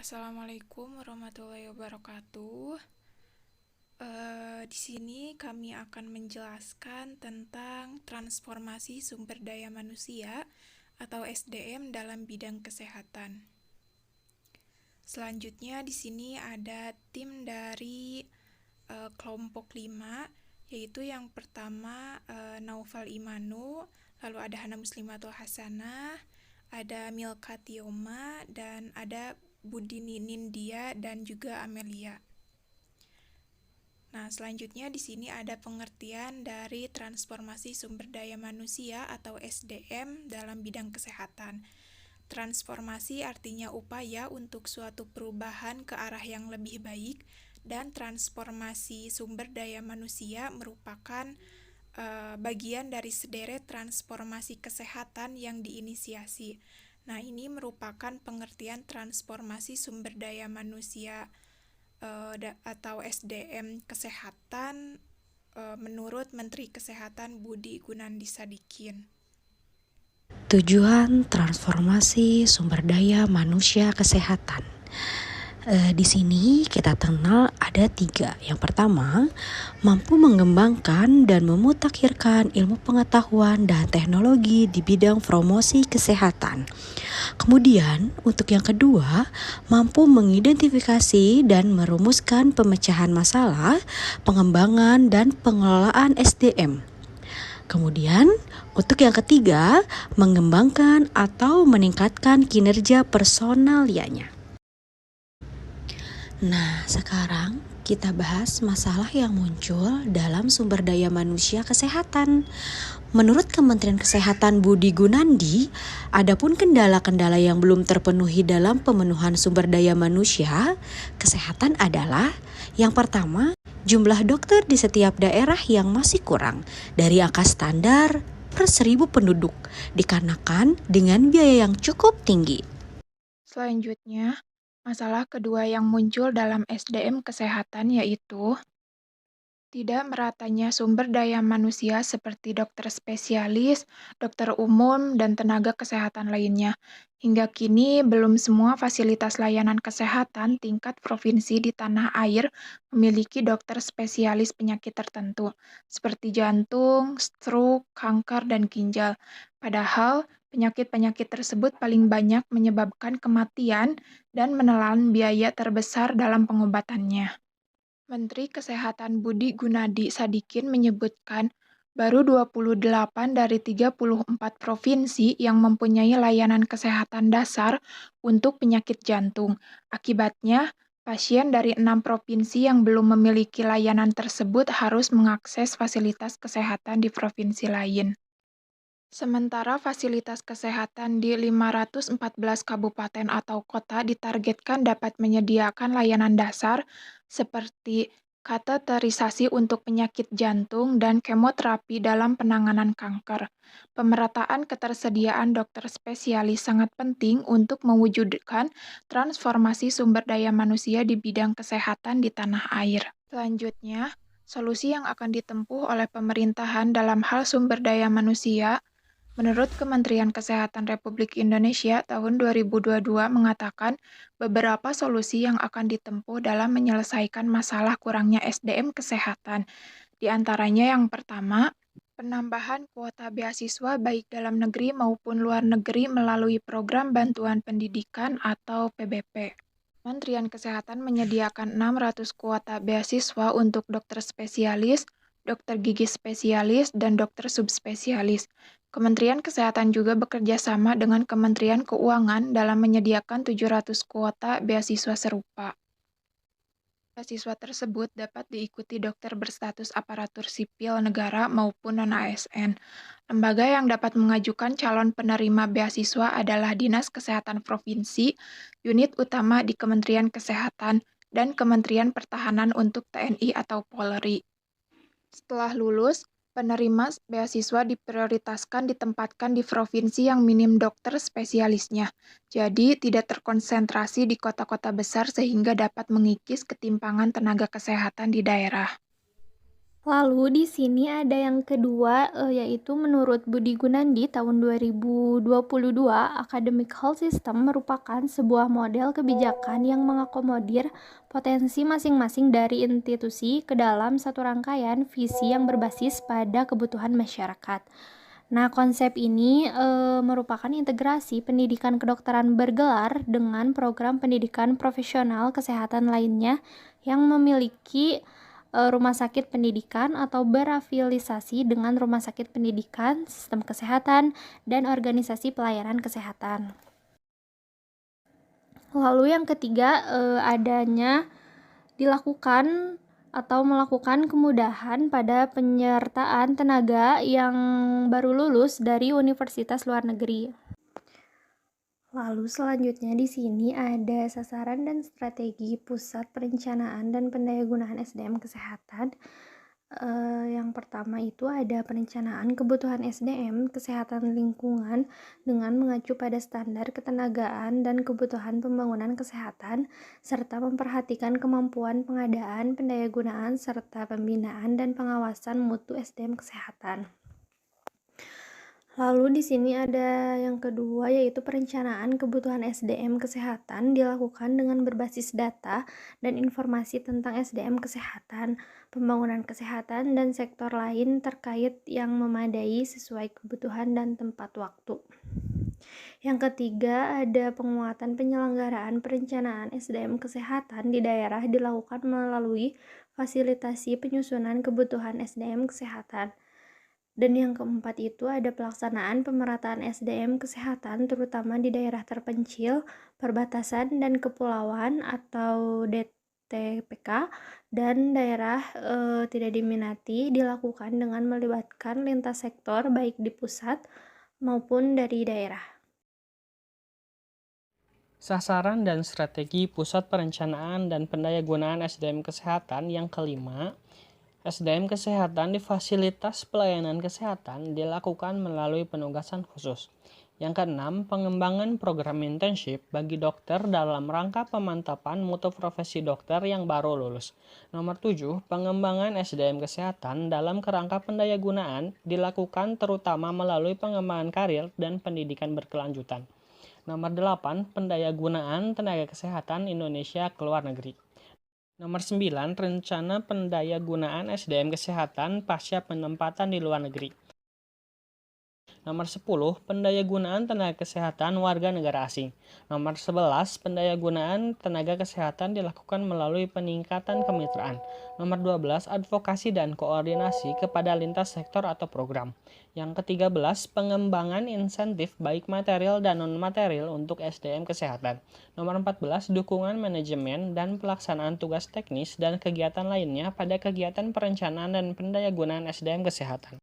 Assalamualaikum warahmatullahi wabarakatuh. Di sini kami akan menjelaskan tentang transformasi sumber daya manusia atau SDM dalam bidang kesehatan. Selanjutnya di sini ada tim dari kelompok 5, yaitu yang pertama Naufal Imanu, lalu ada Hana Muslimatul Hasanah, ada Milka Tioma, dan ada Budi Nindya dan juga Amelia. Nah, selanjutnya di sini ada pengertian dari transformasi sumber daya manusia atau SDM dalam bidang kesehatan. Transformasi artinya upaya untuk suatu perubahan ke arah yang lebih baik, dan transformasi sumber daya manusia merupakan bagian dari sederet transformasi kesehatan yang diinisiasi. Nah, ini merupakan pengertian transformasi sumber daya manusia atau SDM kesehatan menurut Menteri Kesehatan Budi Gunandi Sadikin. Tujuan transformasi sumber daya manusia kesehatan. Di sini kita kenal ada 3. Yang pertama, mampu mengembangkan dan memutakhirkan ilmu pengetahuan dan teknologi di bidang promosi kesehatan. Kemudian, untuk yang kedua, mampu mengidentifikasi dan merumuskan pemecahan masalah, pengembangan dan pengelolaan SDM. Kemudian, untuk yang ketiga, mengembangkan atau meningkatkan kinerja personalianya. Nah, sekarang kita bahas masalah yang muncul dalam sumber daya manusia kesehatan. Menurut Kementerian Kesehatan Budi Gunandi, adapun kendala-kendala yang belum terpenuhi dalam pemenuhan sumber daya manusia kesehatan adalah yang pertama, jumlah dokter di setiap daerah yang masih kurang dari angka standar per 1.000 penduduk dikarenakan dengan biaya yang cukup tinggi. Selanjutnya, masalah kedua yang muncul dalam SDM kesehatan yaitu tidak meratanya sumber daya manusia seperti dokter spesialis, dokter umum, dan tenaga kesehatan lainnya. Hingga kini, belum semua fasilitas layanan kesehatan tingkat provinsi di tanah air memiliki dokter spesialis penyakit tertentu, seperti jantung, stroke, kanker, dan ginjal. Padahal, penyakit-penyakit tersebut paling banyak menyebabkan kematian dan menelan biaya terbesar dalam pengobatannya. Menteri Kesehatan Budi Gunadi Sadikin menyebutkan, baru 28 dari 34 provinsi yang mempunyai layanan kesehatan dasar untuk penyakit jantung. Akibatnya, pasien dari 6 provinsi yang belum memiliki layanan tersebut harus mengakses fasilitas kesehatan di provinsi lain. Sementara fasilitas kesehatan di 514 kabupaten atau kota ditargetkan dapat menyediakan layanan dasar seperti kateterisasi untuk penyakit jantung dan kemoterapi dalam penanganan kanker. Pemerataan ketersediaan dokter spesialis sangat penting untuk mewujudkan transformasi sumber daya manusia di bidang kesehatan di tanah air. Selanjutnya, solusi yang akan ditempuh oleh pemerintahan dalam hal sumber daya manusia. Menurut Kementerian Kesehatan Republik Indonesia tahun 2022 mengatakan beberapa solusi yang akan ditempuh dalam menyelesaikan masalah kurangnya SDM kesehatan. Di antaranya yang pertama, penambahan kuota beasiswa baik dalam negeri maupun luar negeri melalui program bantuan pendidikan atau PBP. Kementerian Kesehatan menyediakan 600 kuota beasiswa untuk dokter spesialis, dokter gigi spesialis, dan dokter subspesialis. Kementerian Kesehatan juga bekerja sama dengan Kementerian Keuangan dalam menyediakan 700 kuota beasiswa serupa. Beasiswa tersebut dapat diikuti dokter berstatus aparatur sipil negara maupun non-ASN. Lembaga yang dapat mengajukan calon penerima beasiswa adalah Dinas Kesehatan Provinsi, unit utama di Kementerian Kesehatan, dan Kementerian Pertahanan untuk TNI atau Polri. Setelah lulus, penerima beasiswa diprioritaskan ditempatkan di provinsi yang minim dokter spesialisnya, jadi tidak terkonsentrasi di kota-kota besar sehingga dapat mengikis ketimpangan tenaga kesehatan di daerah. Lalu di sini ada yang kedua, yaitu menurut Budi Gunandi tahun 2022, Academic Health System merupakan sebuah model kebijakan yang mengakomodir potensi masing-masing dari institusi ke dalam satu rangkaian visi yang berbasis pada kebutuhan masyarakat. Nah, konsep ini merupakan integrasi pendidikan kedokteran bergelar dengan program pendidikan profesional kesehatan lainnya yang memiliki rumah sakit pendidikan atau berafiliasi dengan rumah sakit pendidikan, sistem kesehatan, dan organisasi pelayanan kesehatan. Lalu yang ketiga, adanya dilakukan atau melakukan kemudahan pada penyertaan tenaga yang baru lulus dari universitas luar negeri. Lalu selanjutnya di sini ada sasaran dan strategi pusat perencanaan dan pendayagunaan SDM kesehatan. Yang pertama itu ada perencanaan kebutuhan SDM kesehatan lingkungan dengan mengacu pada standar ketenagaan dan kebutuhan pembangunan kesehatan serta memperhatikan kemampuan pengadaan, pendayagunaan serta pembinaan dan pengawasan mutu SDM kesehatan. Lalu di sini ada yang kedua yaitu perencanaan kebutuhan SDM kesehatan dilakukan dengan berbasis data dan informasi tentang SDM kesehatan, pembangunan kesehatan dan sektor lain terkait yang memadai sesuai kebutuhan dan tempat waktu. Yang ketiga ada penguatan penyelenggaraan perencanaan SDM kesehatan di daerah dilakukan melalui fasilitasi penyusunan kebutuhan SDM kesehatan. Dan yang keempat itu ada pelaksanaan pemerataan SDM kesehatan terutama di daerah terpencil, perbatasan dan kepulauan atau DTPK dan daerah tidak diminati dilakukan dengan melibatkan lintas sektor baik di pusat maupun dari daerah. Sasaran dan strategi pusat perencanaan dan pendayagunaan SDM kesehatan yang kelima, SDM kesehatan di fasilitas pelayanan kesehatan dilakukan melalui penugasan khusus. Yang keenam, pengembangan program internship bagi dokter dalam rangka pemantapan mutu profesi dokter yang baru lulus. Nomor 7, pengembangan SDM kesehatan dalam kerangka pendayagunaan dilakukan terutama melalui pengembangan karir dan pendidikan berkelanjutan. Nomor 8, pendayagunaan tenaga kesehatan Indonesia ke luar negeri. Nomor 9, rencana pendayagunaan SDM kesehatan pasca penempatan di luar negeri. Nomor 10, pendayagunaan tenaga kesehatan warga negara asing. Nomor 11, pendayagunaan tenaga kesehatan dilakukan melalui peningkatan kemitraan. Nomor 12, advokasi dan koordinasi kepada lintas sektor atau program. Yang ke-13, pengembangan insentif baik material dan non-material untuk SDM kesehatan. Nomor 14, dukungan manajemen dan pelaksanaan tugas teknis dan kegiatan lainnya pada kegiatan perencanaan dan pendayagunaan SDM kesehatan.